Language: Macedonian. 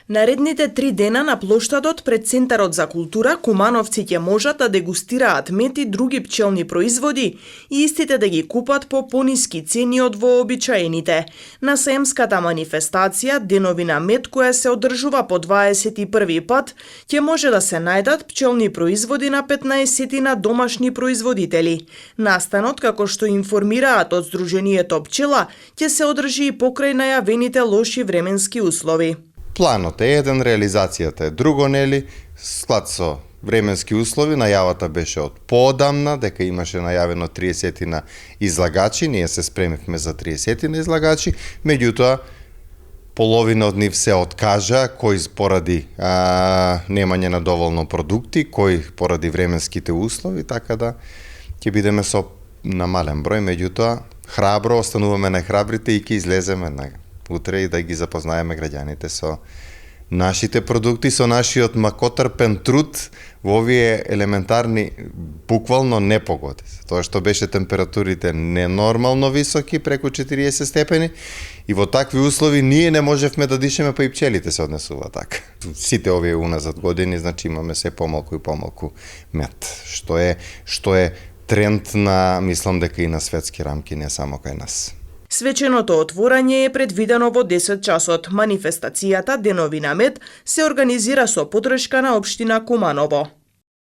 Наредните 3 дена на плоштадот пред Центарот за култура кумановци ќе можат да дегустираат мед и други пчелни производи и истите да ги купат по пониски цени од вообичаените. На саемската манифестација Денови на мед, која се одржува по 21 пат, ќе може да се најдат пчелни производи на 15 на домашни производители. Настанот, како што информираат од Сдруженијето Пчела, ќе се одржи и покрај најавените лоши временски услови. Планот е еден, реализацијата е друго, нели? Склад со временски услови, најавата беше од поодамна, дека имаше најавено 30 на излагачи, ние се спремивме за 30 на излагачи, меѓутоа половина од нив се откажа, кој поради немање на доволно продукти, кој поради временските услови, така да ќе бидеме со намален број, меѓутоа храбро остануваме најхрабрите и ќе излеземе утре и да ги запознаеме граѓаните со нашите продукти, со нашиот макотрпен труд во овие елементарни, буквално непогоди. Тоа што беше температурите ненормално високи, преку 40 степени, и во такви услови ние не можевме да дишеме, па и пчелите се однесува така. Сите овие уназад години, значи имаме се помалку и помалку мед, што е тренд на, мислам дека и на светски рамки, не само кај нас. Свеченото отворање е предвидено во 10 часот. Манифестацијата Денови на мед се организира со поддршка на општина Куманово.